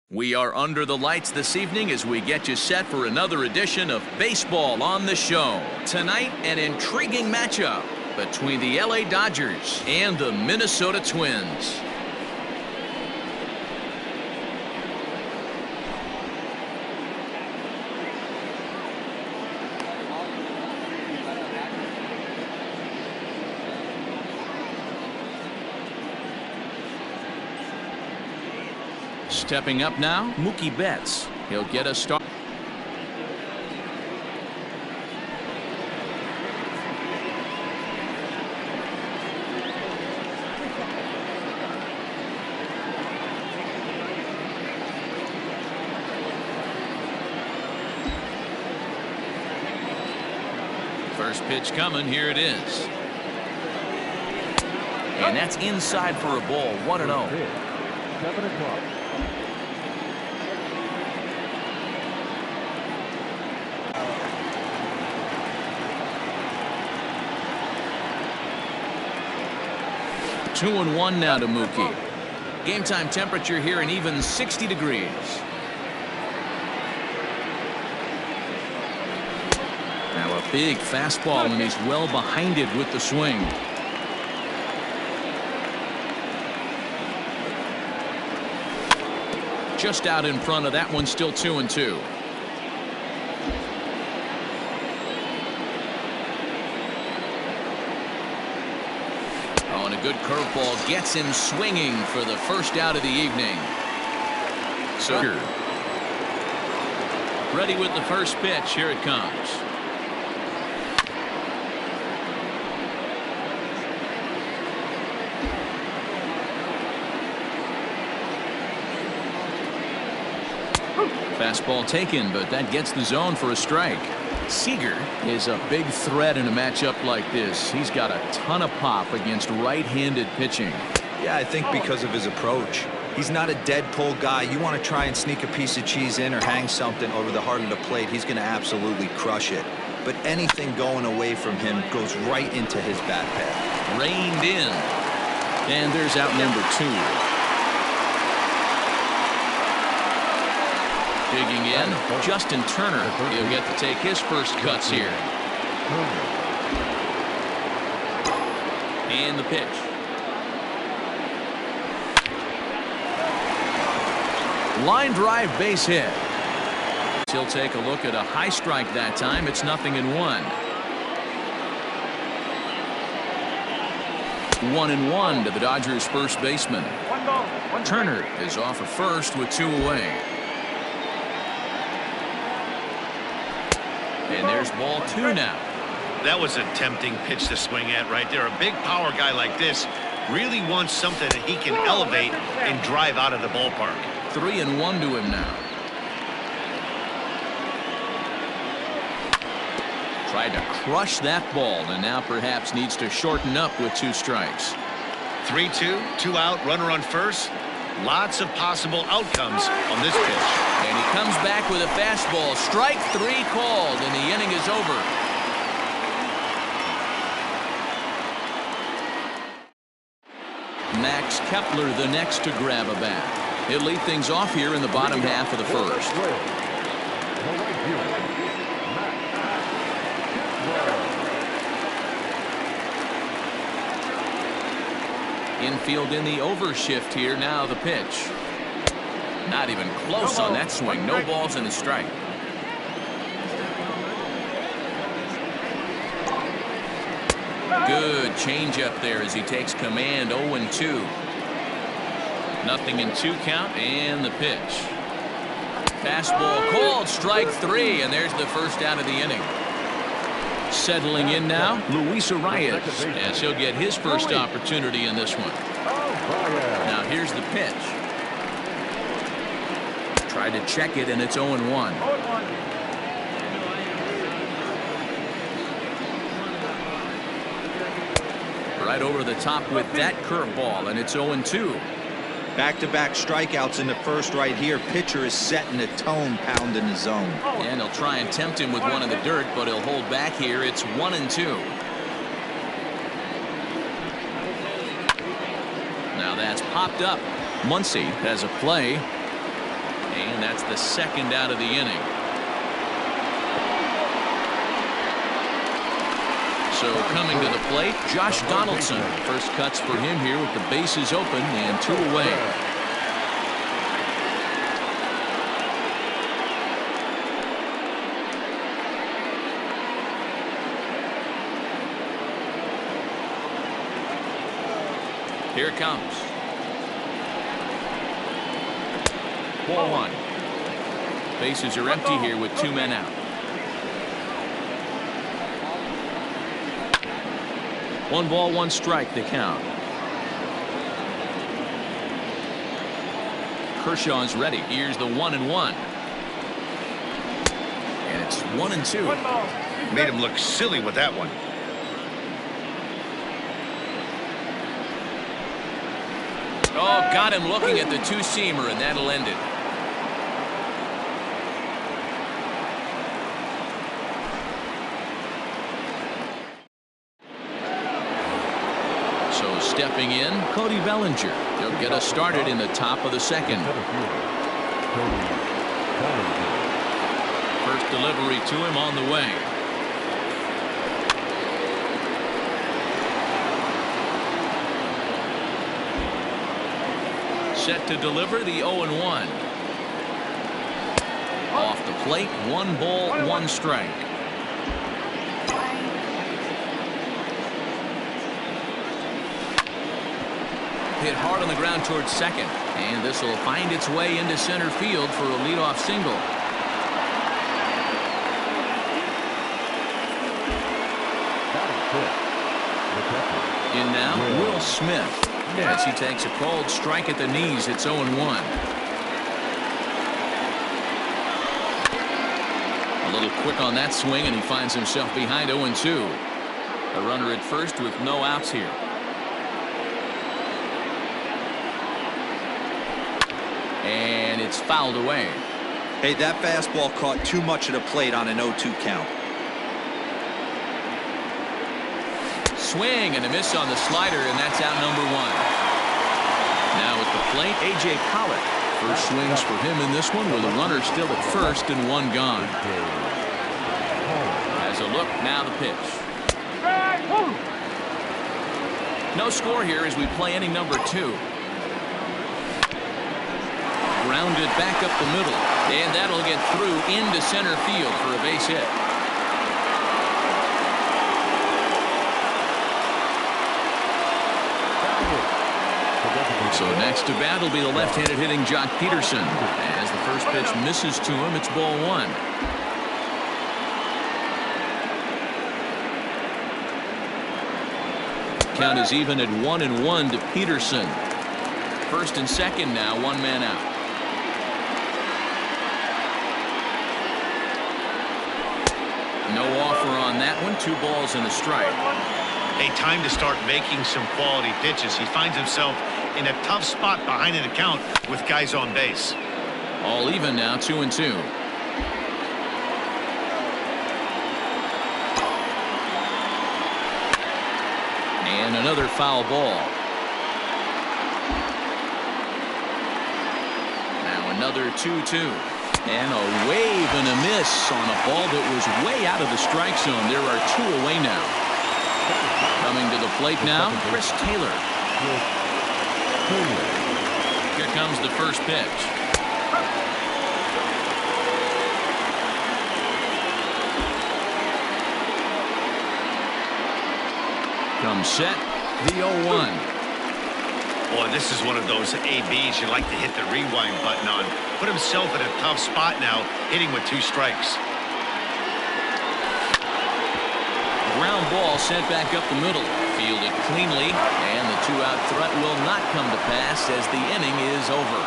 We are under the lights this evening as we get you set for another edition of Baseball on the Show. Tonight, an intriguing matchup between the LA Dodgers and the Minnesota Twins. Stepping up now, Mookie Betts. He'll get a start. First pitch coming, here it is. And that's inside for a ball, 1-0. 7 o'clock. Two and one now to Mookie. Game time temperature here an even 60 degrees. Now a big fastball, and he's well behind it with the swing. Just out in front of that one, still 2-2. Oh, and a good curveball gets him swinging for the first out of the evening. Seeger ready with the first pitch. Here it comes. Fastball taken, but that gets the zone for a strike. Seeger is a big threat in a matchup like this. He's got a ton of pop against right-handed pitching. Yeah, I think because of his approach. He's not a dead pull guy. You want to try and sneak a piece of cheese in or hang something over the heart of the plate, he's going to absolutely crush it. But anything going away from him goes right into his bat path. Reined in. And there's out number 2. Digging in, Justin Turner. He'll get to take his first cuts here. And the pitch. Line drive, base hit. He'll take a look at a high strike that time. It's 0-1. 1-1 to the Dodgers' first baseman. Turner is off at first with 2 away. And there's ball 2 now. That was a tempting pitch to swing at right there. A big power guy like this really wants something that he can elevate and drive out of the ballpark. 3-1 to him now. Tried to crush that ball, and now perhaps needs to shorten up with 2 strikes. 3-2, 2 out, runner on first. Lots of possible outcomes on this pitch. And he comes back with a fastball. Strike 3 called, and the inning is over. Max Kepler the next to grab a bat. He'll lead things off here in the bottom half of the first. Infield in the overshift here. Now the pitch. Not even close on that swing. No balls and a strike. Good changeup there as he takes command. 0-2. 0-2 count, and the pitch. Fastball called, strike 3, and there's the first out of the inning. Settling in now, Luis Arias, as he'll get his first opportunity in this one. Now here's the pitch. Tried to check it, and it's 0-1. Right over the top with that curveball, and it's 0-2. Back-to-back strikeouts in the first right here. Pitcher is setting the tone, pounding the zone. And he'll try and tempt him with one in the dirt, but he'll hold back here. It's 1-2. Now that's popped up. Muncy has a play. and that's the second out of the inning. So coming to the plate, Josh Donaldson. First cuts for him here with the bases open and 2 away. Here it comes. Ball 1. Bases are empty here with 2 men out. 1 ball, 1 strike, the count. Kershaw's ready. Here's the 1-1. And it's 1-2. Made him look silly with that one. Oh, got him looking at the 2-seamer, and that'll end it. So stepping in, Cody Bellinger. He'll get us started in the top of the second. First delivery to him on the way. Set to deliver the 0-1. Off the plate, 1 ball, 1 strike. Hit hard on the ground towards second, and this will find its way into center field for a leadoff single. In now, Will Smith. As he takes a called strike at the knees, it's 0-1. A little quick on that swing, and he finds himself behind 0-2. A runner at first with no outs here. And it's fouled away. Hey, that fastball caught too much of the plate on an 0-2 count. Swing and a miss on the slider, and that's out number 1. Now at the plate, A.J. Pollock. First swings for him in this one with a runner still at first and 1 gone. As a look, now the pitch. No score here as we play inning number 2. Grounded back up the middle, and that'll get through into center field for a base hit. So next to bat will be the left-handed hitting Jock Peterson. As the first pitch misses to him, it's ball 1. Count is even at 1-1 to Peterson. First and second now, 1 man out. No offer on that one. 2 balls and a strike. Hey, time to start making some quality pitches. He finds himself in a tough spot behind an account with guys on base. All even now, 2-2. And another foul ball. Now another 2-2. And a wave and a miss on a ball that was way out of the strike zone. There are 2 away now. Coming to the plate now, Chris Taylor. Here comes the first pitch. Comes set, the 0-1. Boy, this is one of those ABs you like to hit the rewind button on. Put himself in a tough spot now, hitting with 2 strikes. Ground ball sent back up the middle. Fielded cleanly, and the 2-out threat will not come to pass as the inning is over.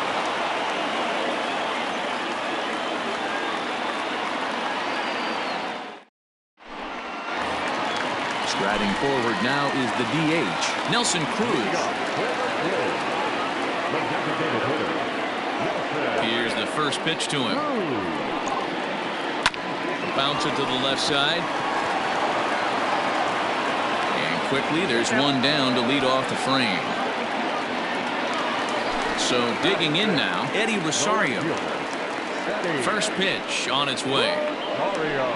Striding forward now is the DH, Nelson Cruz. Here's the first pitch to him. Bounce it to the left side. Quickly, there's 1 down to lead off the frame. So digging in now, Eddie Rosario. First pitch on its way. Mario.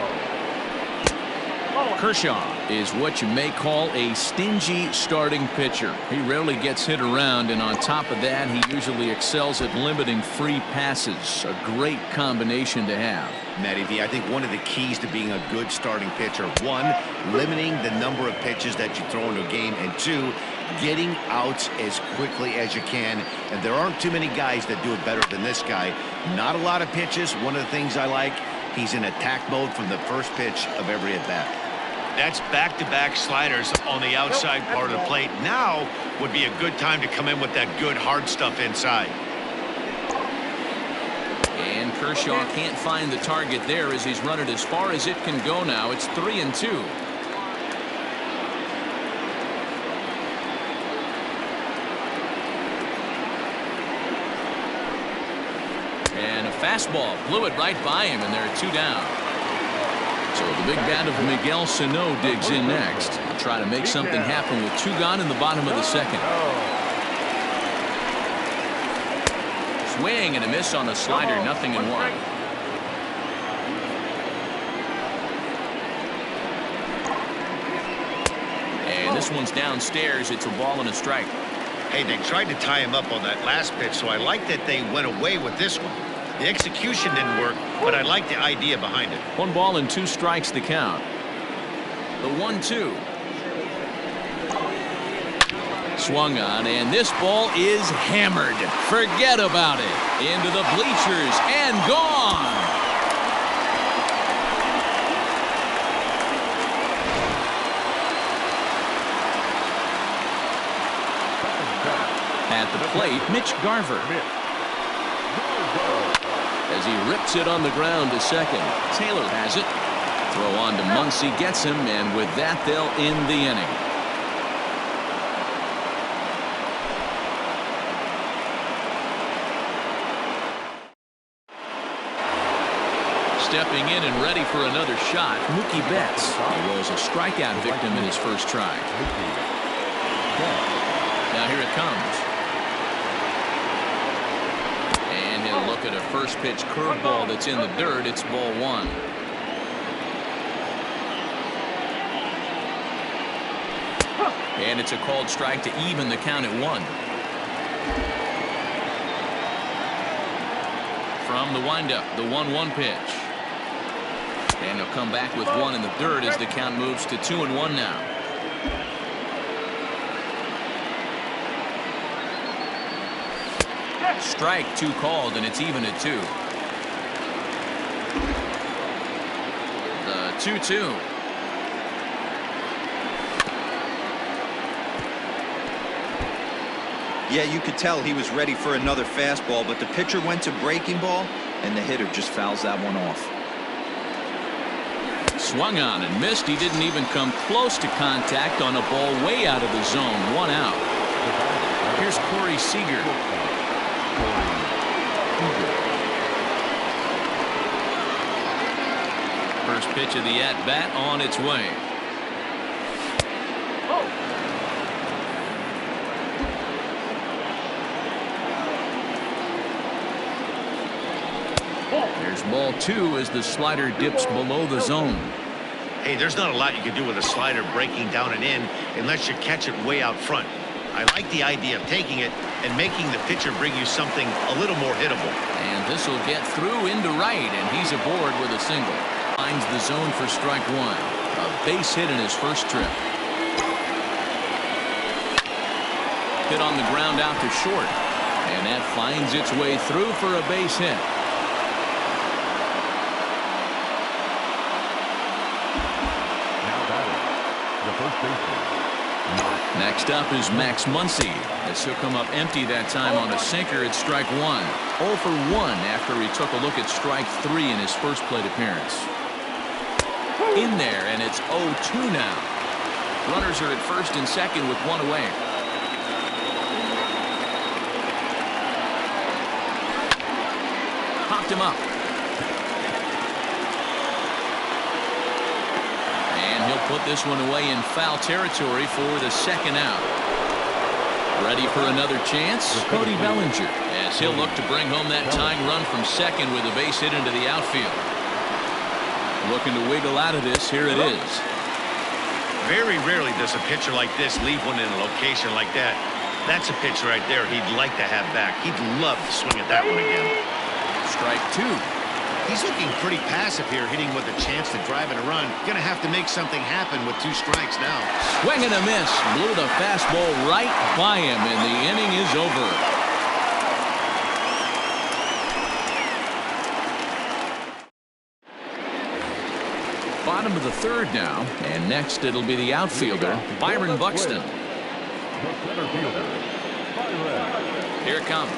Kershaw is what you may call a stingy starting pitcher. He rarely gets hit around, and on top of that, he usually excels at limiting free passes. A great combination to have. Matty V, I think one of the keys to being a good starting pitcher, one, limiting the number of pitches that you throw into a game, and two, getting outs as quickly as you can. And there aren't too many guys that do it better than this guy. Not a lot of pitches. One of the things I like, he's in attack mode from the first pitch of every at-bat. That's back-to-back sliders on the outside part of the plate. Now would be a good time to come in with that good hard stuff inside. And Kershaw can't find the target there as he's run it as far as it can go now. It's 3-2. And a fastball blew it right by him, and there are 2 down. So the big bat of Miguel Sano digs in next. He'll try to make something happen with 2 gone in the bottom of the second. Swing and a miss on the slider, 0-1. And this one's downstairs. It's a ball and a strike. Hey, they tried to tie him up on that last pitch, so I like that they went away with this one. The execution didn't work, but I like the idea behind it. 1 ball and 2 strikes to count. The 1-2. Swung on, and this ball is hammered. Forget about it. Into the bleachers and gone. At the plate, Mitch Garver. As he rips it on the ground to second. Taylor has it. Throw on to Muncy, gets him, and with that, they'll end the inning. Stepping in and ready for another shot, Mookie Betts. He was a strikeout victim in his first try. Now here it comes. Look at a first pitch curveball that's in the dirt. It's ball 1. And it's a called strike to even the count at 1. From the windup, the 1-1 pitch. And he'll come back with 1 in the dirt as the count moves to 2-1 now. Strike 2 called, and it's even at 2. The 2-2. Yeah, you could tell he was ready for another fastball, but the pitcher went to breaking ball, and the hitter just fouls that one off. Swung on and missed. He didn't even come close to contact on a ball way out of the zone. 1 out. Here's Corey Seeger. First pitch of the at-bat on its way. There's ball 2 as the slider dips below the zone. Hey, there's not a lot you can do with a slider breaking down and in unless you catch it way out front. I like the idea of taking it and making the pitcher bring you something a little more hittable. And this will get through into right, and he's aboard with a single. Finds the zone for strike 1. A base hit in his first trip. Hit on the ground out to short, and that finds its way through for a base hit. Next up is Max Muncy, as he'll come up empty that time on a sinker at strike 1. 0 for 1 after he took a look at strike 3 in his first plate appearance. In there, and it's 0-2 now. Runners are at first and second with 1 away. Popped him up. He'll put this one away in foul territory for the second out. Ready for another chance? Cody Bellinger, as he'll look to bring home that tying run from second with a base hit into the outfield. Looking to wiggle out of this. Here it is. Very rarely does a pitcher like this leave one in a location like that. That's a pitch right there he'd like to have back. He'd love to swing at that one again. Strike two. He's looking pretty passive here, hitting with a chance to drive in a run. Gonna have to make something happen with 2 strikes now. Swing and a miss. Blew the fastball right by him, and the inning is over. Bottom of the third now, and next it'll be the outfielder, Byron Buxton. Here it comes.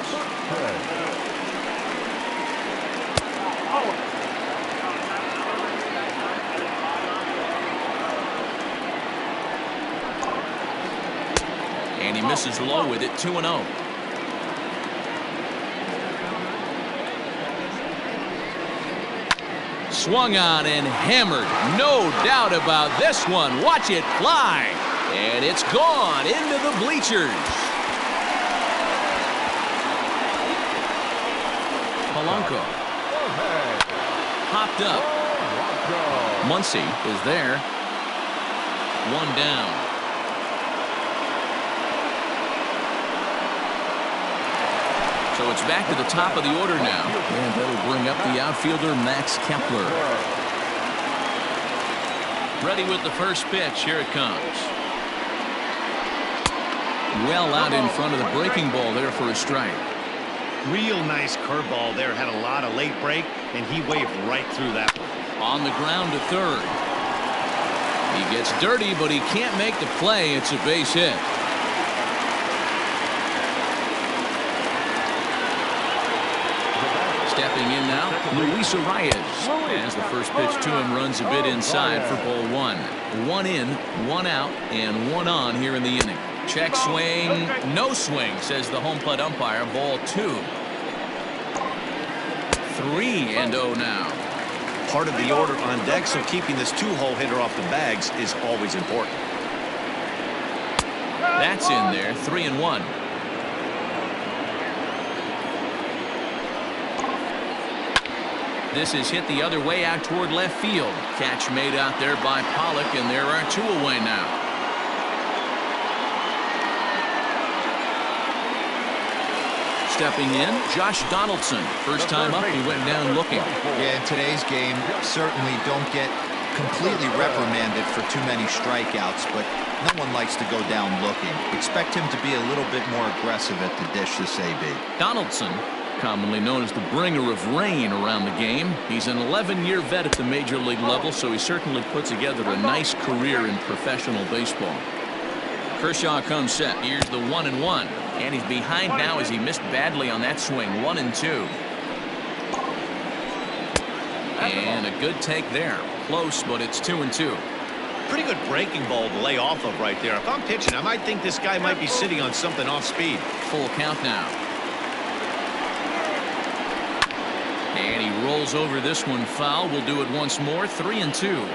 And he misses low with it, 2-0. Swung on and hammered. No doubt about this one. Watch it fly. And it's gone into the bleachers. Pollock hopped up. Muncy is there. 1 down. So it's back to the top of the order now. And that'll bring up the outfielder, Max Kepler. Ready with the first pitch. Here it comes. Well out in front of the breaking ball there for a strike. Real nice curveball there. Had a lot of late break, and he waved right through that one. On the ground to third. He gets dirty, but he can't make the play. It's a base hit. Stepping in now, Luis Arias, as the first pitch to him runs a bit inside for ball 1. 1 in, 1 out, and 1 on here in the inning. Check swing, no swing, says the home plate umpire. Ball 2. 3-0 now. Part of the order on deck, so keeping this 2-hole hitter off the bags is always important. That's in there, 3-1. This is hit the other way out toward left field. Catch made out there by Pollock, and there are 2 away now. Stepping in, Josh Donaldson. First time up, he went down looking. Yeah, in today's game, certainly don't get completely reprimanded for too many strikeouts, but no one likes to go down looking. Expect him to be a little bit more aggressive at the dish this AB. Donaldson, commonly known as the bringer of rain around the game. He's an 11-year vet at the major league level, so he certainly put together a nice career in professional baseball. Kershaw comes set. Here's the 1-1, and he's behind now as he missed badly on that swing. 1-2. And a good take there. Close, but it's 2-2. Pretty good breaking ball to lay off of right there. If I'm pitching, I might think this guy might be sitting on something off speed. Full count now. And he rolls over this one foul. We'll do it once more. 3-2.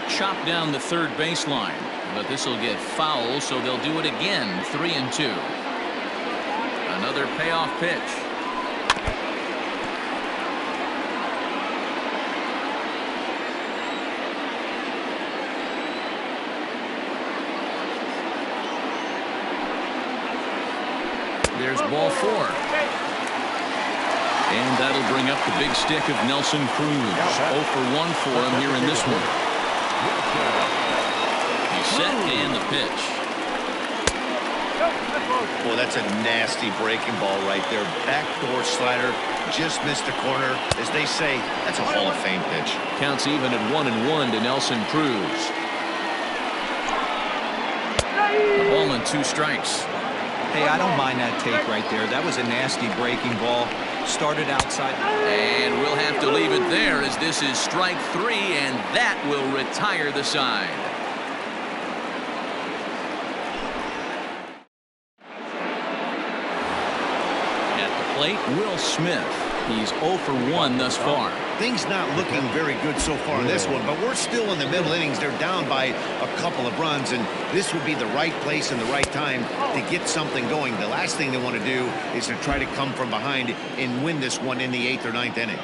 Chopped down the third baseline, but this will get foul, so they'll do it again. 3-2. Another payoff pitch. There's ball 4. And that'll bring up the big stick of Nelson Cruz. 0 for 1 for him here in this one. He's set and the pitch. Boy, that's a nasty breaking ball right there. Backdoor slider. Just missed the corner. As they say, that's a Hall of Fame pitch. Counts even at 1-1 to Nelson Cruz. The ball and 2 strikes. Hey, I don't mind that take right there. That was a nasty breaking ball. Started outside. And we'll have to leave it there as this is strike 3, and that will retire the side. At the plate, Will Smith. He's 0 for 1 thus far. Things not looking very good so far in this one, but we're still in the middle innings. They're down by a couple of runs, and this would be the right place and the right time to get something going. The last thing they want to do is to try to come from behind and win this one in the 8th or 9th inning.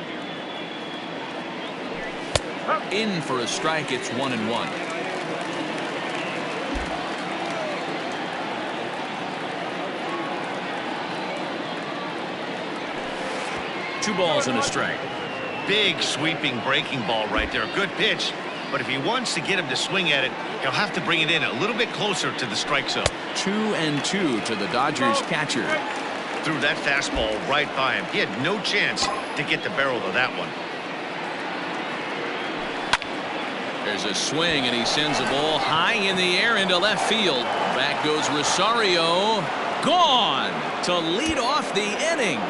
In for a strike, it's 1-1. Two balls and a strike. Big sweeping breaking ball right there. Good pitch, but if he wants to get him to swing at it, he'll have to bring it in a little bit closer to the strike zone. 2-2 to the Dodgers catcher. Threw that fastball right by him. He had no chance to get the barrel of that one. There's a swing, and he sends the ball high in the air into left field. Back goes Rosario. Gone to lead off the inning.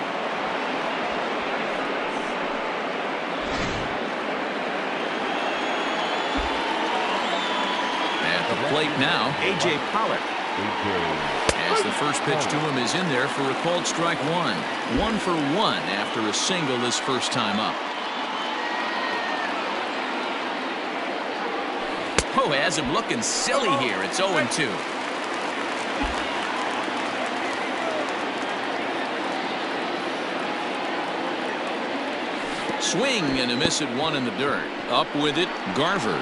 At the plate now, A.J. Pollock. As the first pitch to him is in there for a called strike one. 1 for 1 after a single his first time up. Oh, has him looking silly here. It's 0-2. Swing and a miss at 1 in the dirt. Up with it, Garver.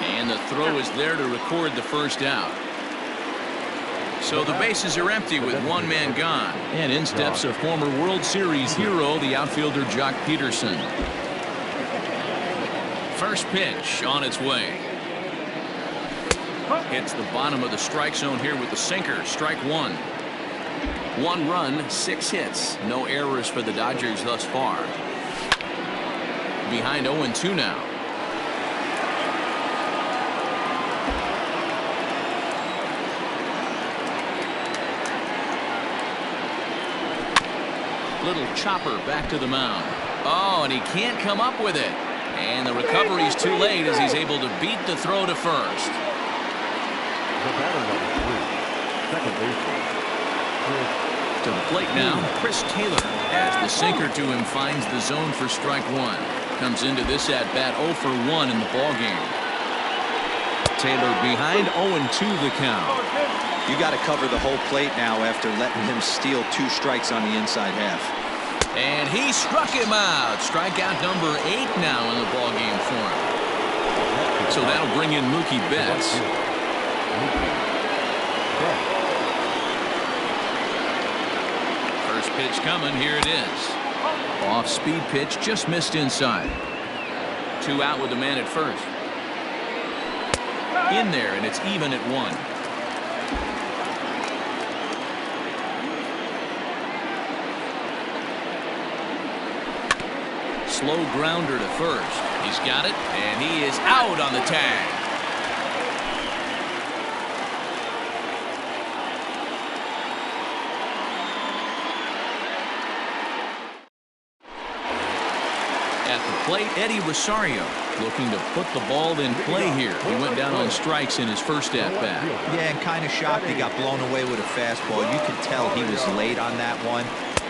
And the throw is there to record the first out. So the bases are empty with one man gone. And in steps a former World Series hero, the outfielder Jock Peterson. First pitch on its way. Hits the bottom of the strike zone here with the sinker. Strike one. 1 run, 6 hits. No errors for the Dodgers thus far. Behind 0-2 now. Little chopper back to the mound. Oh, and he can't come up with it. And the recovery's too late as he's able to beat the throw to first. The batter number 3, second baseman. To the plate now, Chris Taylor, as the sinker to him finds the zone for strike one. Comes into this at-bat 0 for 1 in the ballgame. Taylor behind 0-2 the count. You got to cover the whole plate now after letting him steal 2 strikes on the inside half. And he struck him out. Strikeout number 8 now in the ballgame for him. So that'll bring in Mookie Betts. First pitch coming. Here it is. Off-speed pitch, just missed inside. 2 out with the man at first. In there, and it's even at 1. Slow grounder to first. He's got it, and he is out on the tag. At the plate, Eddie Rosario looking to put the ball in play here. He went down on strikes in his first at-bat. Yeah, and kind of shocked he got blown away with a fastball. You could tell he was late on that one,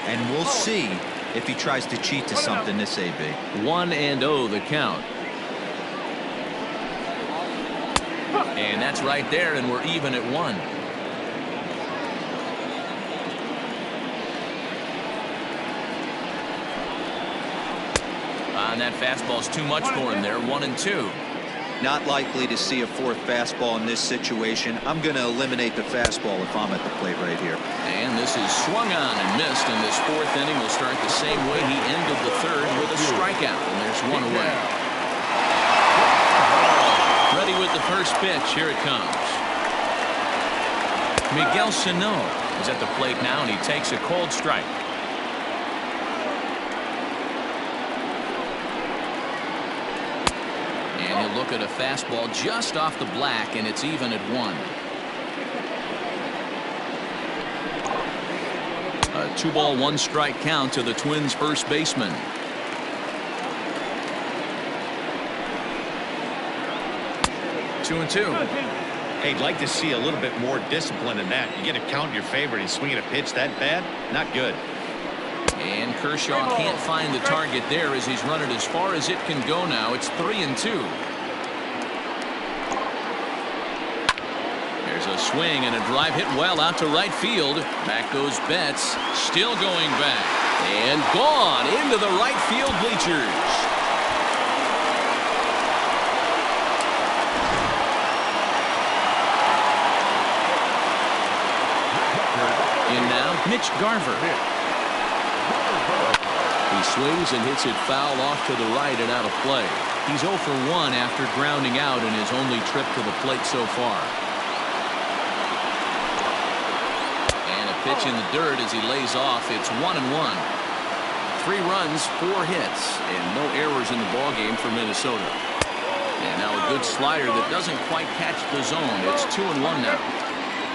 and we'll see if he tries to cheat to something this AB. 1-0 the count. And that's right there, and we're even at 1. And that fastball's too much for him there. 1-2. Not likely to see a 4th fastball in this situation. I'm going to eliminate the fastball if I'm at the plate right here. And this is swung on and missed, and this 4th inning will start the same way he ended the 3rd with a strikeout, and there's 1 away. Ready with the first pitch. Here it comes. Miguel Sano is at the plate now, and he takes a called strike. And he'll look at a fastball just off the black, and it's even at 1. A 2-ball, 1-strike count to the Twins' first baseman. Two and two. Hey, I'd like to see a little bit more discipline in that. You get a count in your favor and swing at a pitch that bad? Not good. And Kershaw can't find the target there as he's run it as far as it can go now. It's 3-2. There's a swing and a drive hit well out to right field. Back goes Betts, still going back. And gone into the right field bleachers. In now, Mitch Garver. He swings and hits it foul off to the right and out of play. He's 0 for 1 after grounding out in his only trip to the plate so far. And a pitch in the dirt as he lays off. It's 1-1. 3 runs, 4 hits, and no errors in the ballgame for Minnesota. And now a good slider that doesn't quite catch the zone. It's 2-1 now.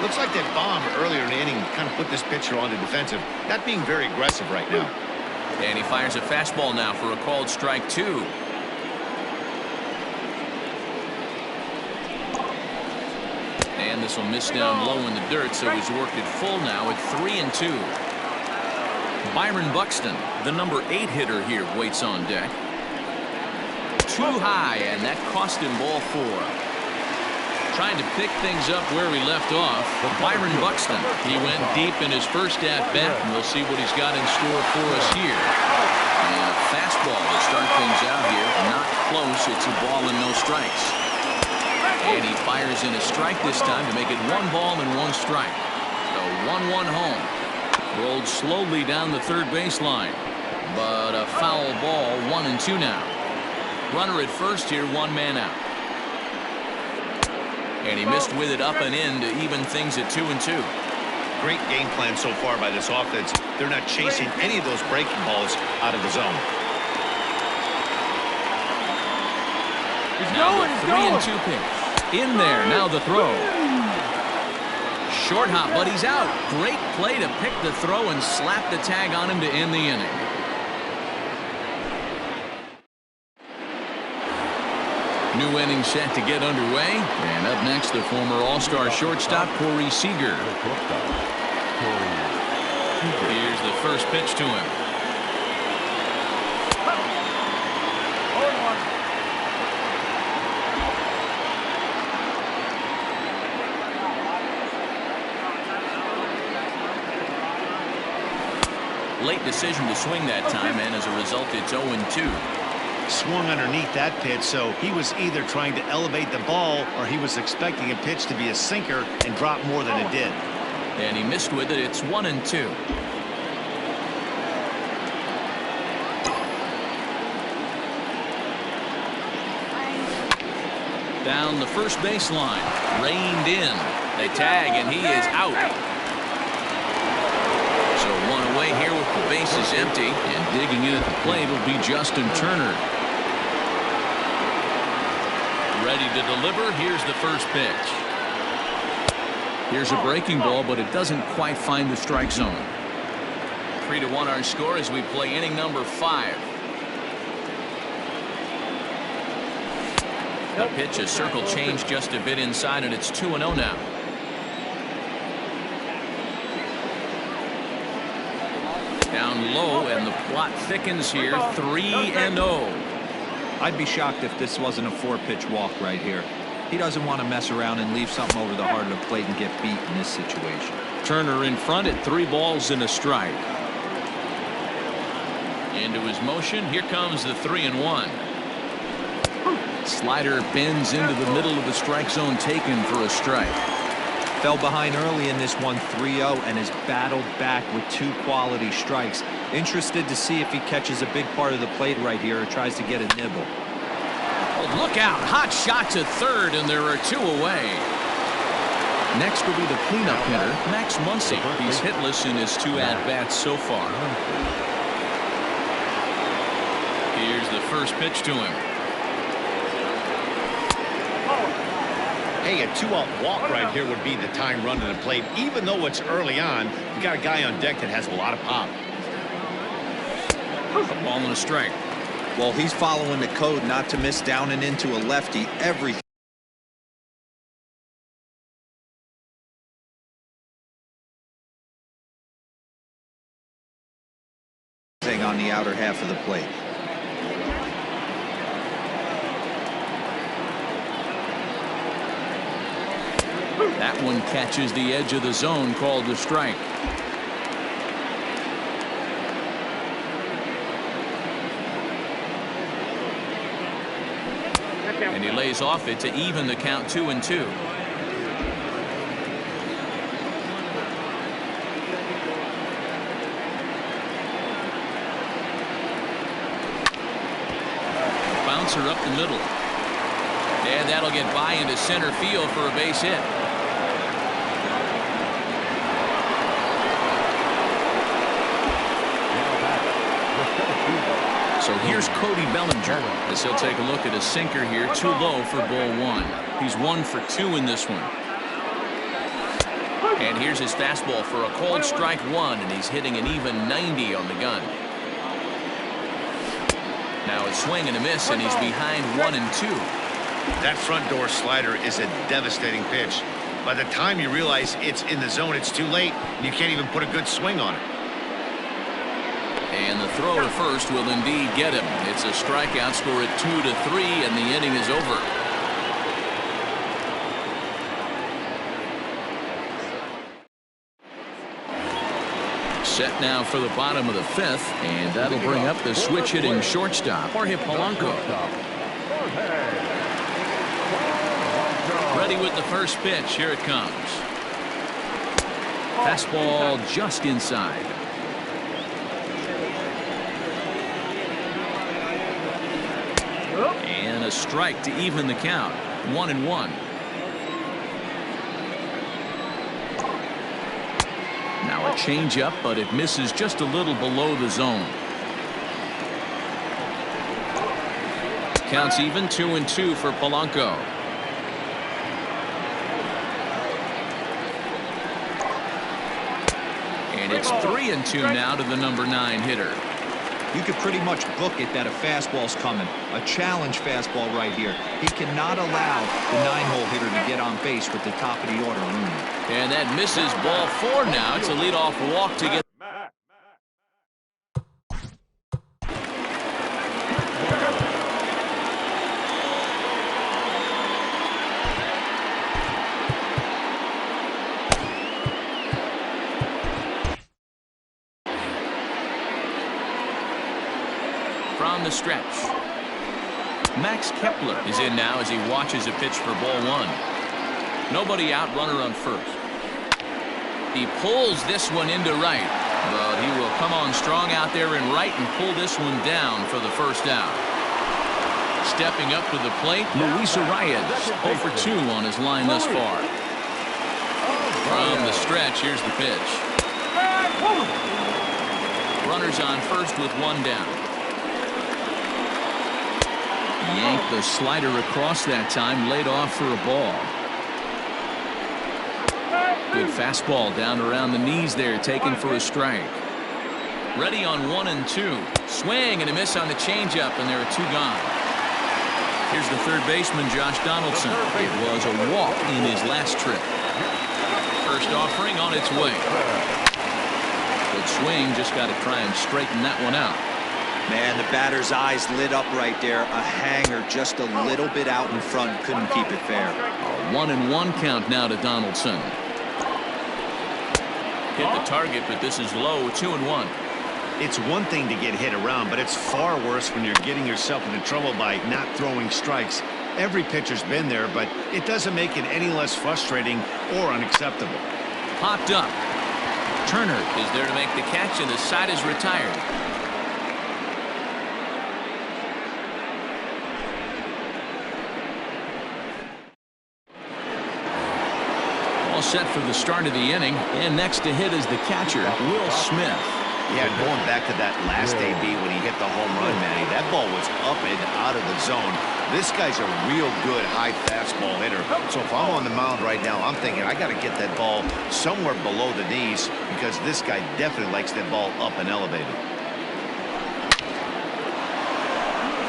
Looks like that bomb earlier in the inning kind of put this pitcher on the defensive. Not being very aggressive right now. And he fires a fastball now for a called strike 2. And this will miss down low in the dirt, so he's worked it full now at 3-2. Byron Buxton, the number 8 hitter here, waits on deck. Too high, and that cost him ball 4. Trying to pick things up where we left off. Byron Buxton. He went deep in his first at-bat, and we'll see what he's got in store for us here. And a fastball to start things out here. Not close. It's a ball and no strikes. And he fires in a strike this time to make it 1 ball and 1 strike. The 1-1 home. Rolled slowly down the third baseline. But a foul ball, 1-2 now. Runner at first here, 1 man out. And he missed with it up and in to even things at 2-2. Great game plan so far by this offense. They're not chasing any of those breaking balls out of the zone. Now the 3-2 pitch. In there. Now the throw. Short hop, but he's out. Great play to pick the throw and slap the tag on him to end the inning. New inning set to get underway. And up next, the former All-Star shortstop, Corey Seeger. Here's the first pitch to him. Late decision to swing that time, and as a result, it's 0-2. Swung underneath that pitch, so he was either trying to elevate the ball or he was expecting a pitch to be a sinker and drop more than it did. And he missed with it. It's 1-2. Down the first baseline. Reined in. They tag, and he is out. So 1 away here with the bases empty. And digging in at the plate will be Justin Turner. Ready to deliver. Here's the first pitch. Here's a breaking ball, but it doesn't quite find the strike zone. 3-1 our score as we play inning number 5. A pitch, a circle change just a bit inside, and it's 2-0 now. Down low, and the plot thickens here. 3-0. I'd be shocked if this wasn't a 4-pitch walk right here. He doesn't want to mess around and leave something over the heart of the plate and get beat in this situation. Turner in front at 3 balls and a strike. Into his motion. Here comes the 3-1. Slider bends into the middle of the strike zone, taken for a strike. Fell behind early in this one, 3-0, and has battled back with 2 quality strikes. Interested to see if he catches a big part of the plate right here or tries to get a nibble. Oh, look out. Hot shot to third, and there are 2 away. Next will be the cleanup hitter, Max Muncy. He's hitless in his 2 at-bats so far. Here's the first pitch to him. Hey, a 2-out walk right here would be the time run to the plate. Even though it's early on, you got a guy on deck that has a lot of pop. A ball and a strike. Well, he's following the code not to miss down and into a lefty every anything on the outer half of the plate. That one catches the edge of the zone, called a strike. And he lays off it to even the count 2-2. Bouncer up the middle. And that'll get by into center field for a base hit. So here's Cody Bellinger as he'll take a look at a sinker here, too low for ball 1. He's 1 for 2 in this one. And here's his fastball for a called strike 1, and he's hitting an even 90 on the gun. Now a swing and a miss, and he's behind 1-2. That front door slider is a devastating pitch. By the time you realize it's in the zone, it's too late, and you can't even put a good swing on it. And the throw to first will indeed get him. It's a strikeout, score at 2-3, and the inning is over. Set now for the bottom of the 5th, and that'll bring up the switch-hitting shortstop, Jorge Polanco. Ready with the first pitch. Here it comes. Fastball just inside. And a strike to even the count. 1-1. Now a changeup, but it misses just a little below the zone. Counts even, 2-2 for Polanco. And it's 3-2 now to the number 9 hitter. You could pretty much book it that a fastball's coming. A challenge fastball right here. He cannot allow the 9-hole hitter to get on base with the top of the order looming. And that misses ball 4 now. It's a leadoff walk to get. From the stretch, Max Kepler is in now as he watches a pitch for ball 1. Nobody out, runner on first. He pulls this one into right, but he will come on strong out there in right and pull this one down for the first out. Stepping up to the plate, Luis Arias, 0 for 2 on his line thus far. From the stretch, here's the pitch. Runners on first with 1 down. Yanked the slider across that time, laid off for a ball. Good fastball down around the knees there, taken for a strike. Ready on 1-2. Swing and a miss on the changeup, and there are 2 gone. Here's the third baseman, Josh Donaldson. It was a walk in his last trip. First offering on its way. Good swing, just got to try and straighten that one out. Man, the batter's eyes lit up right there. A hanger just a little bit out in front. Couldn't keep it fair. A 1-1 count now to Donaldson. Hit the target, but this is low. 2-1. It's one thing to get hit around, but it's far worse when you're getting yourself into trouble by not throwing strikes. Every pitcher's been there, but it doesn't make it any less frustrating or unacceptable. Popped up. Turner is there to make the catch, and the side is retired. All set for the start of the inning, and next to hit is the catcher, Will Smith. Yeah, going back to that last AB when he hit the home run, Manny, that ball was up and out of the zone. This guy's a real good high fastball hitter. So if I'm on the mound right now, I'm thinking I got to get that ball somewhere below the knees because this guy definitely likes that ball up and elevated.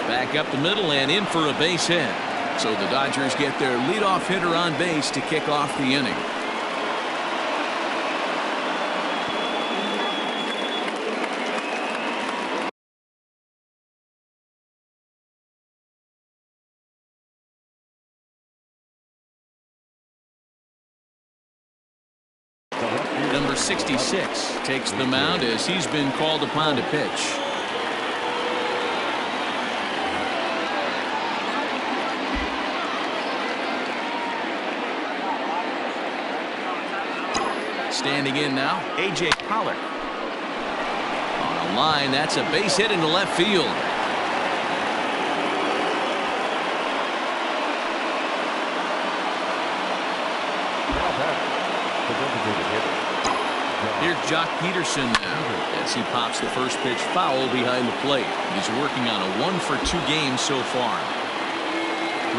Back up the middle and in for a base hit. So the Dodgers get their leadoff hitter on base to kick off the inning. 66 takes the mound as he's been called upon to pitch. Standing in now, A.J. Pollock. On a line, that's a base hit into left field. Here's Jock Peterson now as he pops the first pitch foul behind the plate. He's working on a 1-for-2 game so far.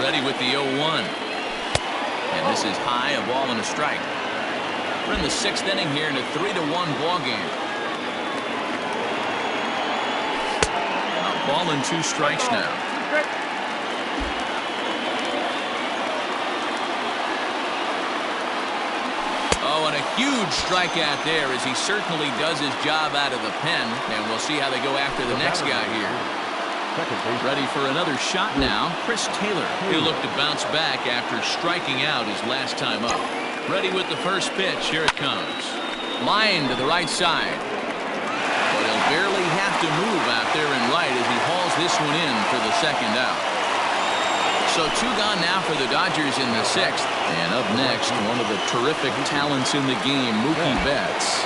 Ready with the 0-1. And this is high, a ball and a strike. We're in the 6th inning here in a 3-1 ball game. A ball and 2 strikes now. Oh, and a huge strikeout there as he certainly does his job out of the pen. And we'll see how they go after the next guy here. Ready for another shot now, Chris Taylor. He'll look to bounce back after striking out his last time up. Ready with the first pitch. Here it comes. Line to the right side. But he'll barely have to move out there and right as he hauls this one in for the second out. So 2 gone now for the Dodgers in the 6th. And up next, one of the terrific talents in the game, Mookie Betts.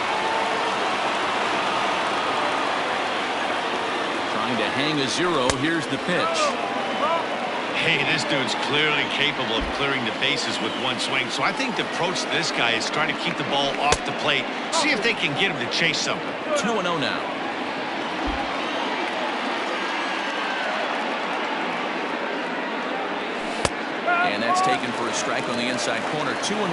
Trying to hang a 0. Here's the pitch. Hey, this dude's clearly capable of clearing the bases with one swing. So I think the approach to this guy is trying to keep the ball off the plate. See if they can get him to chase something. 2-0 now. And that's taken for a strike on the inside corner. 2-1.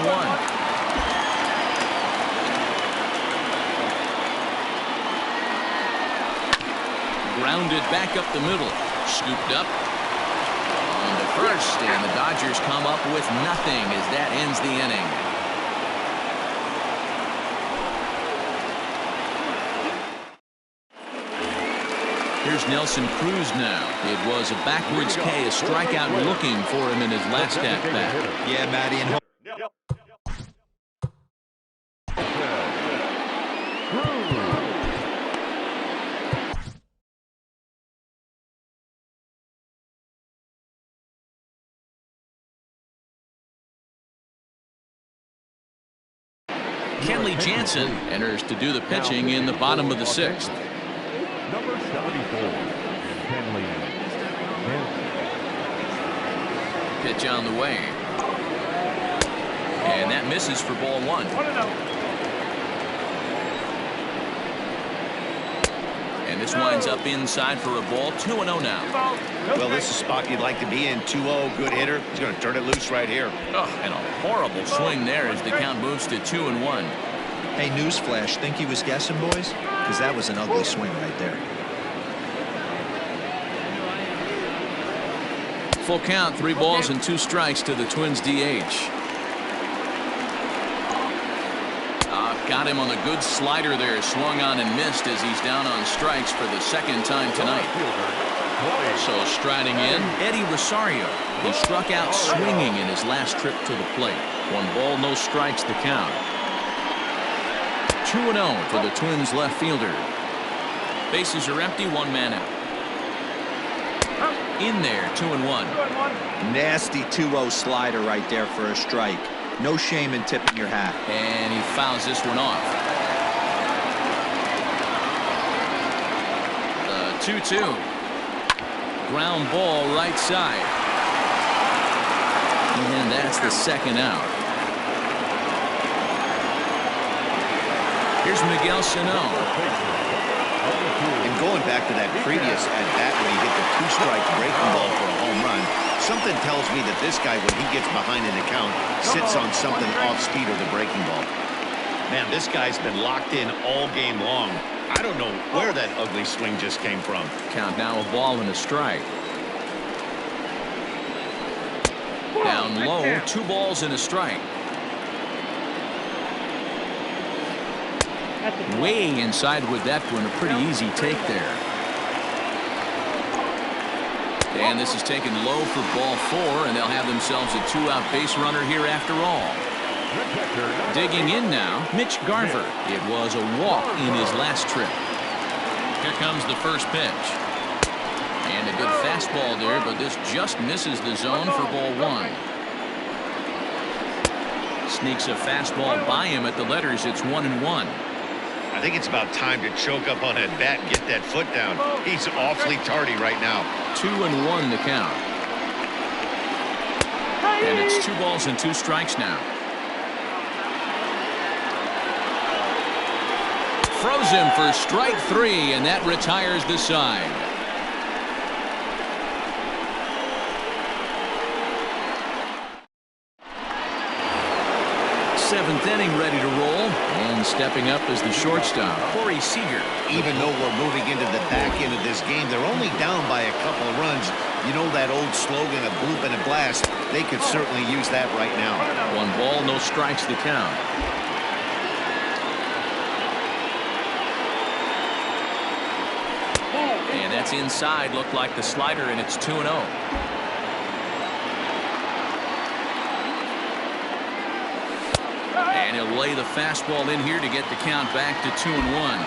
Grounded back up the middle. Scooped up. On to first, and the Dodgers come up with nothing as that ends the inning. Here's Nelson Cruz now. It was a backwards K, a strikeout looking for him in his last at bat. Yeah, Matty, and Kenley Jansen enters to do the pitching in the bottom of the 6th. Number 74, Kenley Jansen. Pitch on the way. And that misses for ball 1. And this winds up inside for a ball. 2-0 now. Well, this is a spot you'd like to be in. 2-0, good hitter. He's going to turn it loose right here. Oh, and a horrible swing there as the count moves to 2-1. hey, newsflash, think he was guessing, boys? Because that was an ugly swing right there. Full count, 3 balls and 2 strikes to the Twins DH. Got him on the good slider there, swung on and missed as he's down on strikes for the 2nd time tonight. So striding in, Eddie Rosario, who struck out swinging in his last trip to the plate. 1 ball, no strikes, the count. 2-0 to the Twins left fielder. Bases are empty, 1 man out. In there, 2-1. Nasty 2-0 slider right there for a strike. No shame in tipping your hat. And he fouls this one off. The 2-2. Ground ball right side. And that's the 2nd out. Here's Miguel Sano. And going back to that previous at-bat where he hit the 2-strike breaking ball for a home run, something tells me that this guy, when he gets behind in the count, sits on something off-speed of the breaking ball. Man, this guy's been locked in all game long. I don't know where that ugly swing just came from. Count now, a ball and a strike. Down low, 2 balls and a strike. Way inside with that one, a pretty easy take there. And this is taken low for ball 4, and they'll have themselves a 2-out base runner here after all. Digging in now, Mitch Garver. It was a walk in his last trip. Here comes the first pitch. And a good fastball there, but this just misses the zone for ball one. Sneaks a fastball by him at the letters. It's 1-1. I think it's about time to choke up on that bat and get that foot down. He's awfully tardy right now. 2-1 the count. And it's 2 balls and 2 strikes now. Throws him for strike 3, and that retires the side. Seventh inning ready to roll, and stepping up is the shortstop, Seeger. Even though we're moving into the back end of this game, they're only down by a couple of runs. You know that old slogan, a bloop and a blast. They could certainly use that right now. 1 ball, no strikes the count. And that's inside. Looked like the slider, and it's 2-0. And he'll lay the fastball in here to get the count back to 2-1.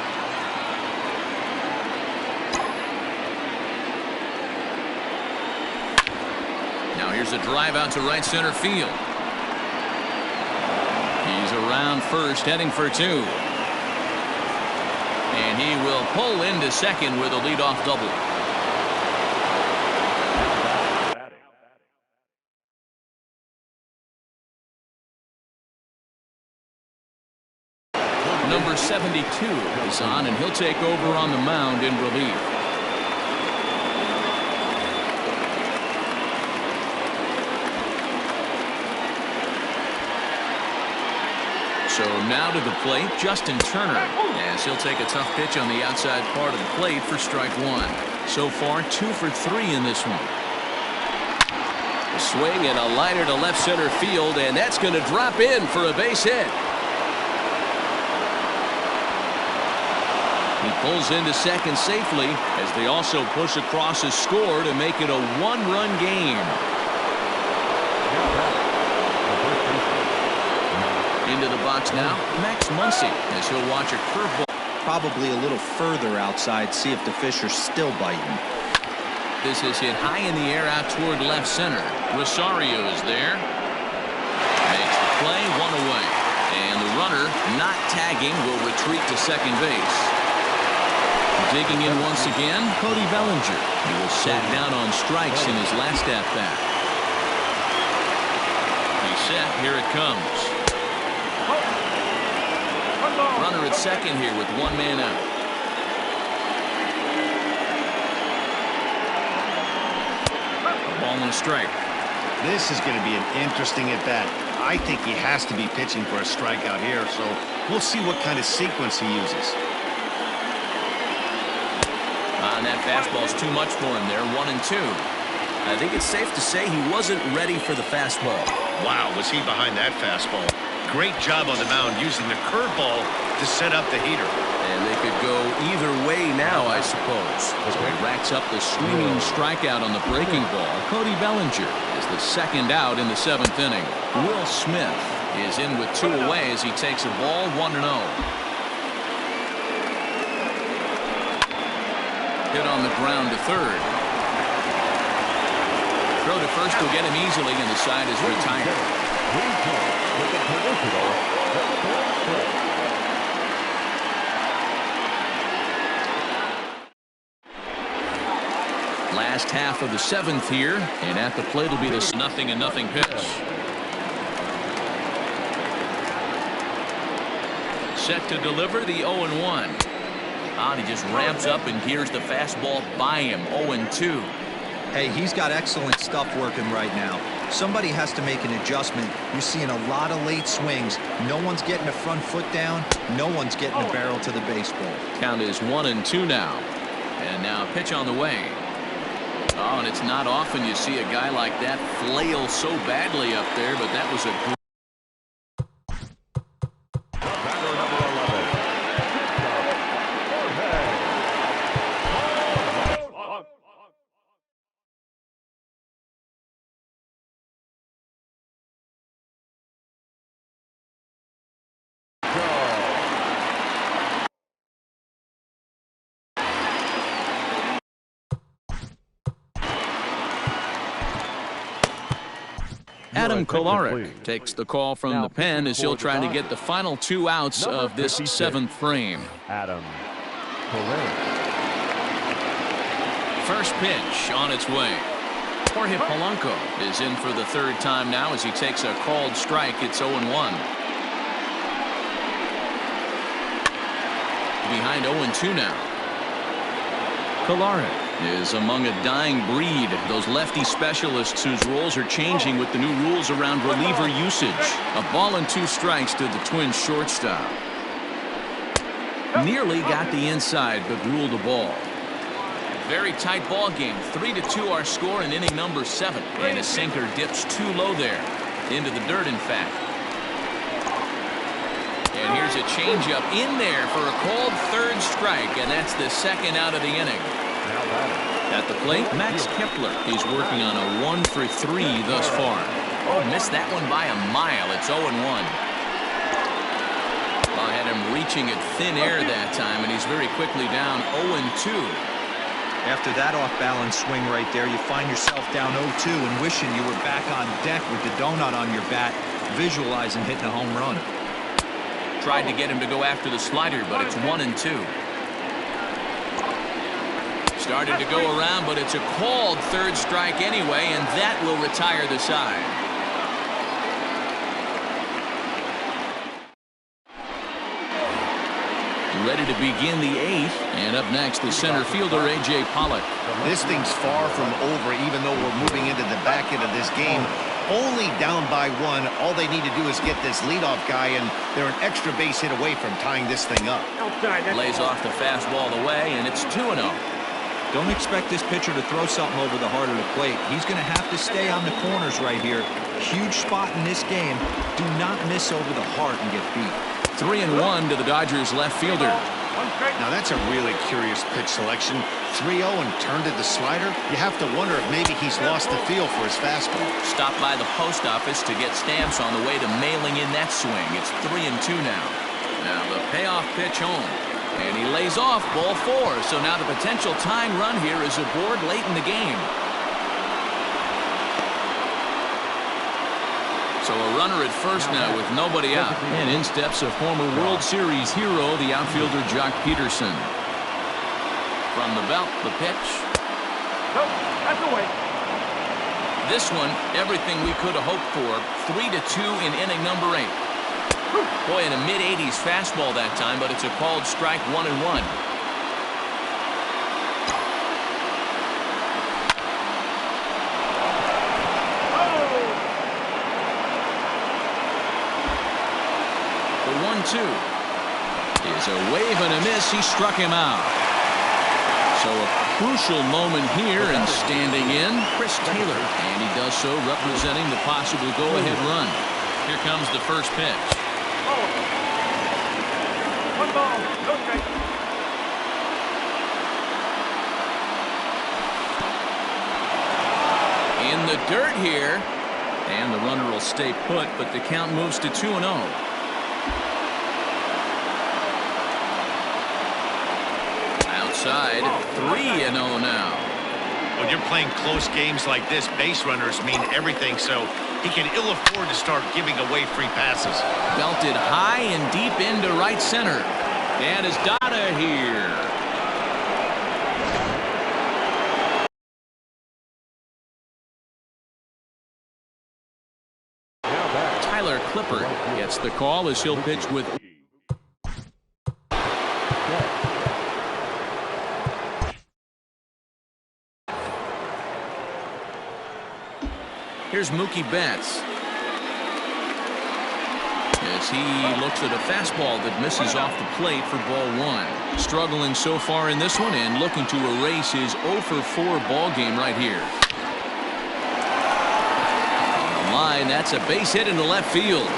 Now here's a drive out to right center field. He's around first, heading for 2. And he will pull into second with a leadoff double. Number 72 is on, and he'll take over on the mound in relief. So now to the plate, Justin Turner, as he'll take a tough pitch on the outside part of the plate for strike 1. So far, 2 for 3 in this one. A swing and a liner to left center field, and that's going to drop in for a base hit. He pulls into second safely as they also push across a score to make it a 1-run game. Into the box now, Max Muncy, as he'll watch a curveball. Probably a little further outside, see if the fish are still biting. This is hit high in the air out toward left center. Rosario is there. Makes the play, 1 away. And the runner, not tagging, will retreat to second base. Digging in once again, Cody Bellinger. He was sat down on strikes in his last at-bat. He's set, here it comes. Runner at second here with 1 man out. A ball and a strike. This is going to be an interesting at-bat. I think he has to be pitching for a strikeout here, so we'll see what kind of sequence he uses. And that fastball's too much for him there, 1-2. I think it's safe to say he wasn't ready for the fastball. Wow, was he behind that fastball. Great job on the mound using the curveball to set up the heater. And they could go either way now, I suppose. As he racks up the swinging strikeout on the breaking ball, Cody Bellinger is the second out in the 7th inning. Will Smith is in with 2 away as he takes a ball, 1-0. Hit on the ground to third. Throw to first will get him easily, and the side is retired. Last half of the 7th here, and at the plate will be this 0-0 pitch. Set to deliver the 0-1. And he just ramps up and gears the fastball by him. 0-2. Hey, he's got excellent stuff working right now. Somebody has to make an adjustment. You're seeing a lot of late swings. No one's getting a front foot down. No one's getting a barrel to the baseball. Count is 1-2 now. And now a pitch on the way. Oh, and it's not often you see a guy like that flail so badly up there, but that was a Adam attention, Pollock please. takes the call from Now the pen as he'll pitching for try the to get the final 2 outs Number of this 56, 7th frame. Adam Pollock. First pitch on its way. Jorge Polanco is in for the 3rd time now as he takes a called strike. It's 0-1. Behind 0-2 now. Pollock is among a dying breed, those lefty specialists whose roles are changing with the new rules around reliever usage. A ball and 2 strikes to the Twins shortstop. Nearly got the inside, but ruled a ball. Very tight ball game. 3-2 our score in inning number 7. And his sinker dips too low there. Into the dirt, in fact. And here's a changeup in there for a called 3rd strike, and that's the 2nd out of the inning. At the plate, Max Kepler. He's working on a 1 for 3 thus far. Oh, missed that one by a mile. It's 0-1. Well, I had him reaching at thin air that time, and he's very quickly down 0-2. After that off-balance swing right there, you find yourself down 0-2 and wishing you were back on deck with the donut on your bat, visualizing hitting a home run. Tried to get him to go after the slider, but it's 1-2. Started to go around, but it's a called 3rd strike anyway, and that will retire the side. Ready to begin the 8th, and up next the center fielder A.J. Pollock. This thing's far from over, even though we're moving into the back end of this game. Only down by 1. All they need to do is get this leadoff guy, and they're an extra base hit away from tying this thing up. Lays off the fastball away, and it's 2-0. Don't expect this pitcher to throw something over the heart of the plate. He's going to have to stay on the corners right here. Huge spot in this game. Do not miss over the heart and get beat. 3-1 to the Dodgers left fielder. Now that's a really curious pitch selection. 3-0 and turned to the slider. You have to wonder if maybe he's lost the feel for his fastball. Stopped by the post office to get stamps on the way to mailing in that swing. It's 3-2 now. Now the payoff pitch home. And he lays off ball 4. So now the potential tying run here is aboard late in the game. So a runner at first now with nobody out. And in steps a former World Series hero, the outfielder Jock Peterson. From the belt, the pitch. That's away. This one, everything we could have hoped for. 3-2 in inning number 8. Boy, in a mid-80s fastball that time, but it's a called strike, 1-1. The 1-2 is a wave and a miss. He struck him out. So a crucial moment here, and standing in, Chris Taylor. And he does so representing the possible go-ahead run. Here comes the first pitch. 1 ball, no strike. In the dirt here. And the runner will stay put, but the count moves to 2-0. Outside, 3-0 now. When you're playing close games like this, base runners mean everything, so he can ill afford to start giving away free passes. Belted high and deep into right center. And is Dada here. Tyler Clippard gets the call as he'll pitch with... Here's Mookie Betts. As he looks at a fastball that misses off the plate for ball 1. Struggling so far in this one and looking to erase his 0 for 4 ball game right here. On the line, that's a base hit into left field.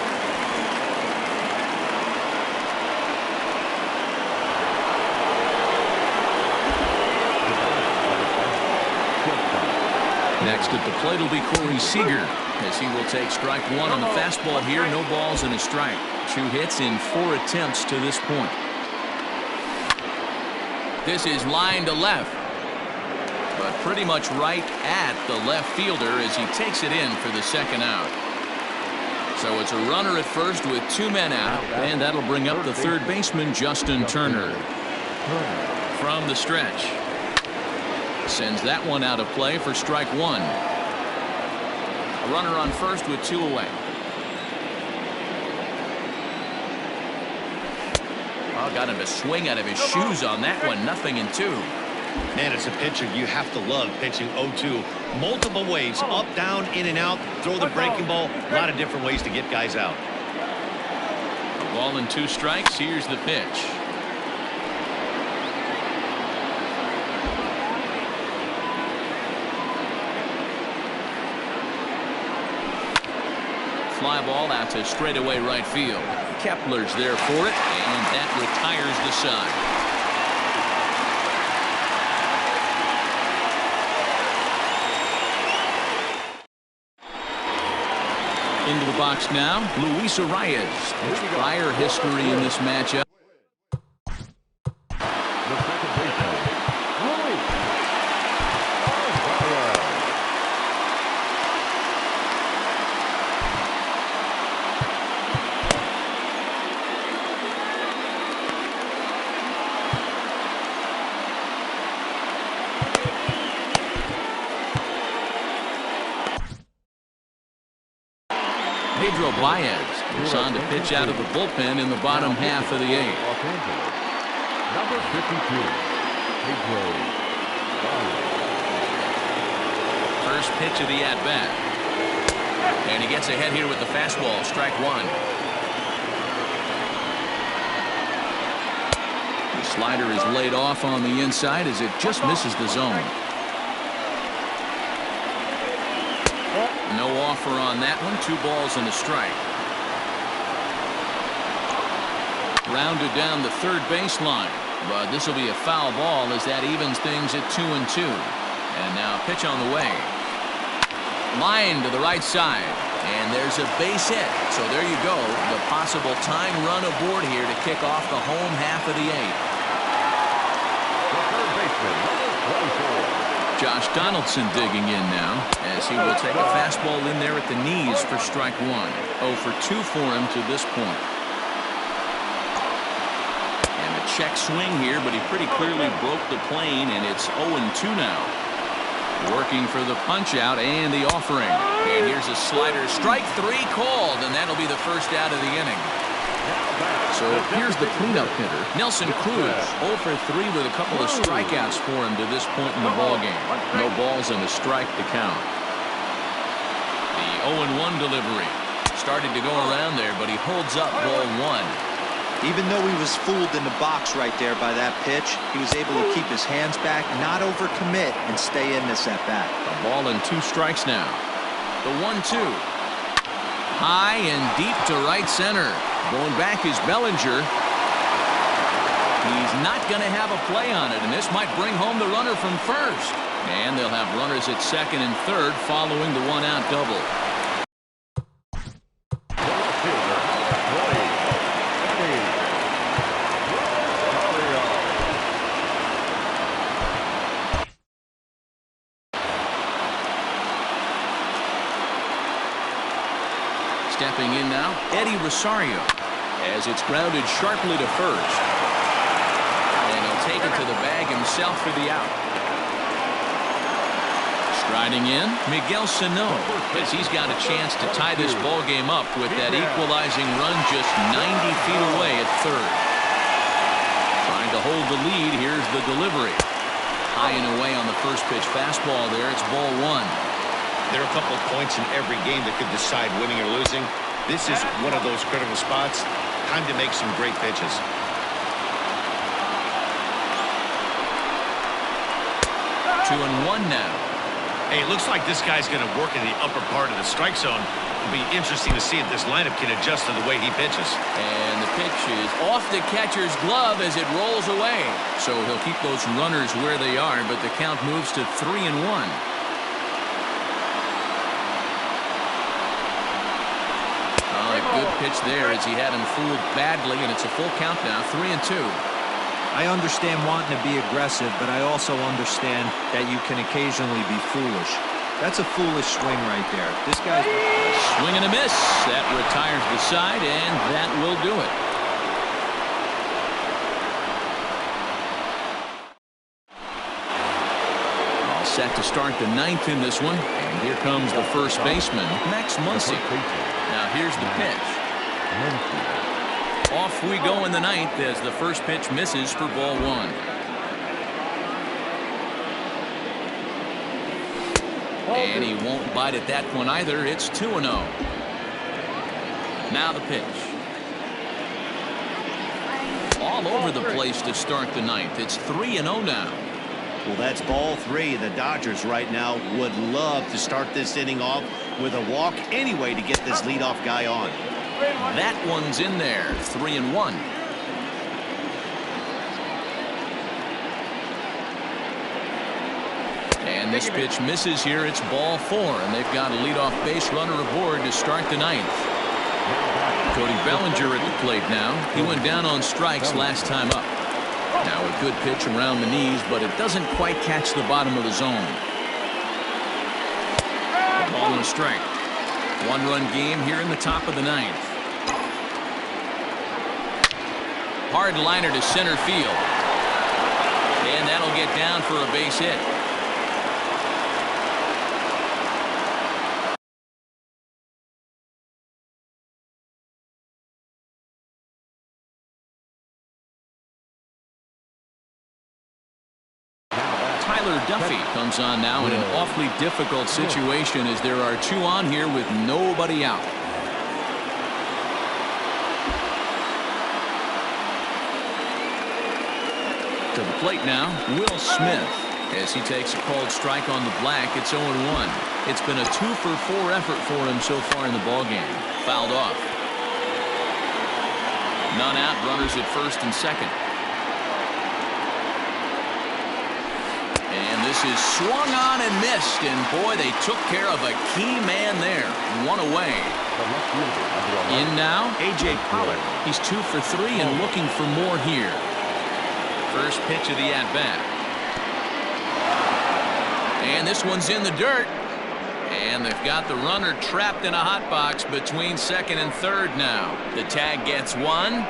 Next at the plate will be Corey Seeger, as he will take strike 1 on the fastball here. No balls and a strike. 2 hits in 4 attempts to this point. This is line to left, but pretty much right at the left fielder as he takes it in for the 2nd out. So it's a runner at first with 2 men out, and that'll bring up the third baseman, Justin Turner. From the stretch. Sends that one out of play for strike 1. A runner on first with 2 away. Oh, got him to swing out of his shoes on that one. 0-2. Man, as a pitcher, you have to love pitching 0-2. Multiple ways, up, down, in and out, throw the breaking ball. A lot of different ways to get guys out. A ball and 2 strikes. Here's the pitch. Fly ball out to straightaway right field. Kepler's there for it, and that retires the side. Into the box now, Luis Arias. There's prior history in this matchup. The second baseman, Luis Arias. Pedro Baez goes on to pitch out of the bullpen in the bottom half of the 8th. Los Angeles, number 52, Pedro Baez. First pitch of the at-bat. And he gets ahead here with the fastball, strike 1. The slider is laid off on the inside as it just misses the zone. No offer on that one. 2 balls and a strike. Rounded down the third baseline, but this will be a foul ball as that evens things at 2-2. And now a pitch on the way. Line to the right side, and there's a base hit. So there you go, the possible tying run aboard here to kick off the home half of the 8th. The third baseman, number 24. Josh Donaldson digging in now as he will take a fastball in there at the knees for strike 1. 0 for 2 for him to this point. And a check swing here, but he pretty clearly broke the plane, and it's 0-2 now. Working for the punch out and the offering. And here's a slider. Strike 3 called, and that'll be the first out of the inning. So here's the cleanup hitter, Nelson Cruz. 0 for 3 with a couple of strikeouts for him to this point in the ballgame. No balls and a strike to count. The 0-1 delivery. Started to go around there, but he holds up ball 1. Even though he was fooled in the box right there by that pitch, he was able to keep his hands back, not overcommit, and stay in this at-bat. A ball and 2 strikes now. The 1-2. High and deep to right center. Going back is Bellinger. He's not going to have a play on it, and this might bring home the runner from first. And they'll have runners at second and third following the 1-out double. Stepping in now, Eddie Rosario, as it's grounded sharply to first. And he'll take it to the bag himself for the out. Striding in, Miguel Sano, as he's got a chance to tie this ball game up with that equalizing run just 90 feet away at third. Trying to hold the lead, here's the delivery. High and away on the first pitch fastball there, it's ball 1. There are a couple of points in every game that could decide winning or losing. This is one of those critical spots. Time to make some great pitches. 2-1 now. Hey, it looks like this guy's going to work in the upper part of the strike zone. It'll be interesting to see if this lineup can adjust to the way he pitches. And the pitch is off the catcher's glove as it rolls away. So he'll keep those runners where they are, but the count moves to 3-1. Good pitch there as he had him fooled badly, and it's a full count now, 3-2. I understand wanting to be aggressive, but I also understand that you can occasionally be foolish. That's a foolish swing right there. This guy's swing and a miss. That retires the side, and that will do it. All set to start the ninth in this one. And here comes the first baseman, Max Muncy. Now here's the pitch. Off we go in the ninth as the first pitch misses for ball one. And he won't bite at that one either. It's 2-0. Now the pitch. All over the place to start the ninth. It's 3-0 now. Well, that's ball three. The Dodgers right now would love to start this inning off with a walk anyway to get this leadoff guy on. That one's in there. 3-1. And this pitch misses here. It's ball four, and they've got a leadoff base runner aboard to start the ninth. Cody Bellinger at the plate now. He went down on strikes last time up. Now a good pitch around the knees, but it doesn't quite catch the bottom of the zone. Ball and a strike. One-run game here in the top of the ninth. Hard liner to center field. And that'll get down for a base hit. Duffy comes on now in an awfully difficult situation as there are two on here with nobody out. To the plate now, Will Smith. As he takes a called strike on the black, it's 0-1. It's been a 2-for-4 effort for him so far in the ballgame. Fouled off. None out, runners at first and second. And this is swung on and missed, and boy, they took care of a key man there. One away. In now, A.J. Pollock. He's 2 for 3 and looking for more here. First pitch of the at-bat. And this one's in the dirt. And they've got the runner trapped in a hot box between second and third now. The tag gets one.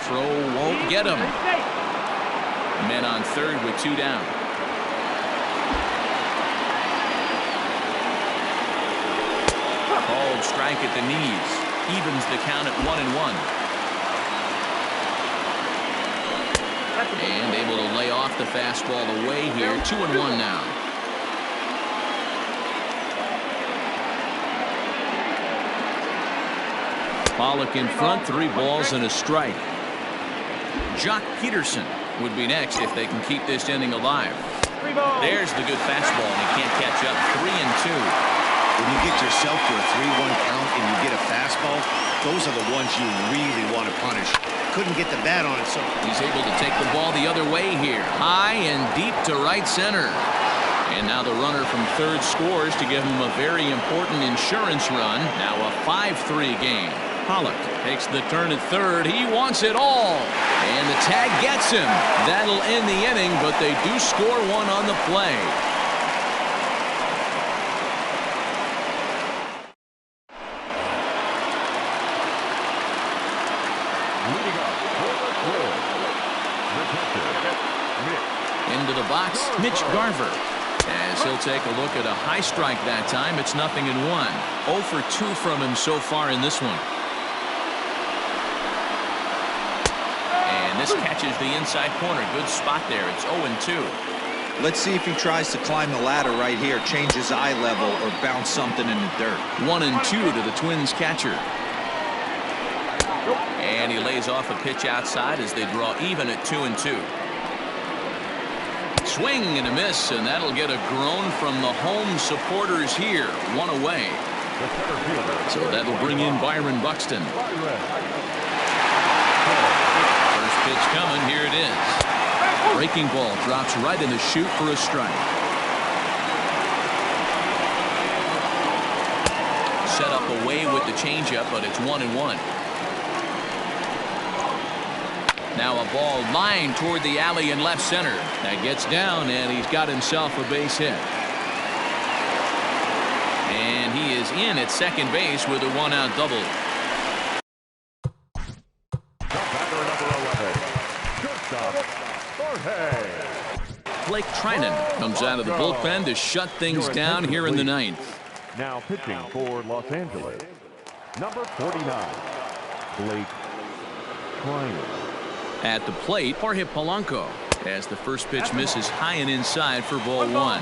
Throw won't get him. Men on third with 2 down. Called strike at the knees. Evens the count at 1-1. And able to lay off the fastball away here. 2-1 now. Pollock in front, 3 balls and a strike. Jock Peterson would be next if they can keep this inning alive. There's the good fastball, and he can't catch up. 3-2. When you get yourself to a 3-1 count and you get a fastball, those are the ones you really want to punish. Couldn't get the bat on it, so he's able to take the ball the other way here. High and deep to right center. And now the runner from third scores to give him a very important insurance run. Now a 5-3 game. Pollock takes the turn at third. He wants it all. And the tag gets him. That'll end the inning, but they do score one on the play. Into the box, Mitch Garver. As he'll take a look at a high strike that time. It's 0-1. 0 for 2 from him so far in this one. And this catches the inside corner. Good spot there. It's 0-2. Let's see if he tries to climb the ladder right here, change his eye level, or bounce something in the dirt. 1-2 to the Twins catcher. And he lays off a pitch outside as they draw even at 2-2. Swing and a miss, and that'll get a groan from the home supporters here. 1 away. So that'll bring in Byron Buxton. First pitch coming. Here it is. Breaking ball drops right in the chute for a strike. set up away with the changeup, but it's 1-1. Now a ball lined toward the alley in left center. That gets down, and he's got himself a base hit. And he is in at second base with a one-out double. Batter number 11, shortstop, Jorge. Blake Trinan comes out of the bullpen to shut things down here in the ninth. Now pitching for Los Angeles, number 49, Blake Trinan. At the plate, Jorge Polanco, as the first pitch misses high and inside for ball one.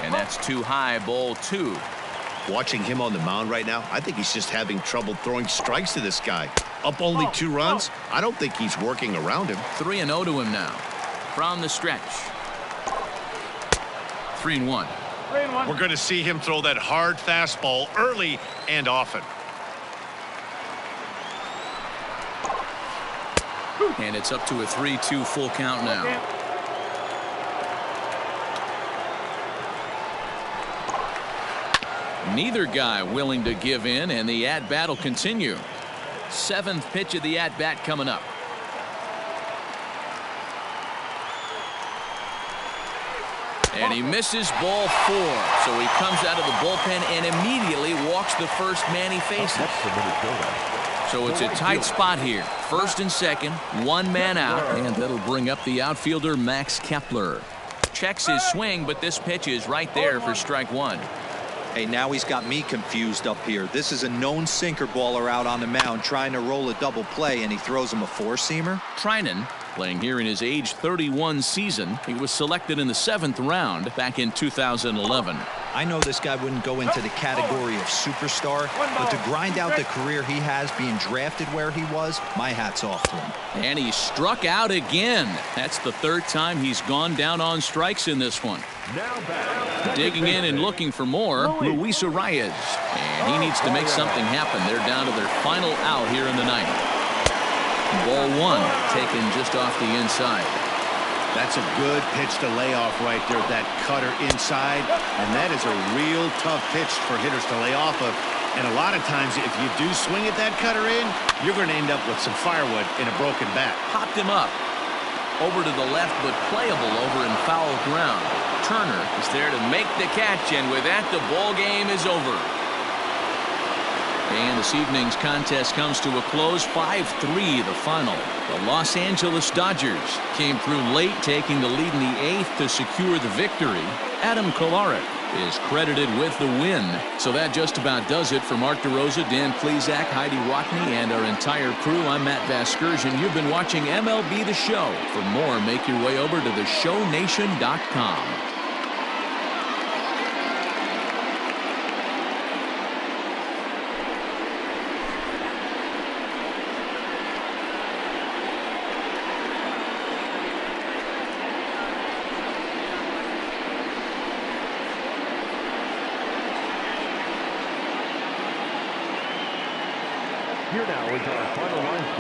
And that's too high, ball two. Watching him on the mound right now, I think he's just having trouble throwing strikes to this guy. Up only 2 runs. I don't think he's working around him. 3-0 to him now. From the stretch. 3-1. We're going to see him throw that hard fastball early and often. And it's up to a 3-2 full count now. Neither guy willing to give in, and the at-bat will continue. 7th pitch of the at-bat coming up. And he misses ball 4. So he comes out of the bullpen and immediately walks the first man he faces. So it's a tight spot here. First and second, 1 man out, and that'll bring up the outfielder Max Kepler. Checks his swing, but this pitch is right there for strike 1. Hey, now he's got me confused up here. This is a known sinker baller out on the mound trying to roll a double play, and he throws him a 4-seamer. Trinan, playing here in his age 31 season. He was selected in the 7th round back in 2011. I know this guy wouldn't go into the category of superstar, but to grind out the career he has being drafted where he was, my hat's off to him. And he struck out again. That's the 3rd time he's gone down on strikes in this one. Digging in and looking for more, Luis Arias. And he needs to make something happen. They're down to their final out here in the ninth. Ball 1 taken just off the inside. That's a good pitch to lay off right there, that cutter inside. And that is a real tough pitch for hitters to lay off of. And a lot of times, if you do swing at that cutter in, you're going to end up with some firewood in a broken bat. Popped him up. Over to the left, but playable over in foul ground. Turner is there to make the catch, and with that, the ball game is over. And this evening's contest comes to a close, 5-3 the final. The Los Angeles Dodgers came through late, taking the lead in the 8th to secure the victory. Adam Kolarek is credited with the win. So that just about does it for Mark DeRosa, Dan Plesac, Heidi Rockney, and our entire crew. I'm Matt Vasgersian. You've been watching MLB The Show. For more, make your way over to theshownation.com. Here now is our final line score.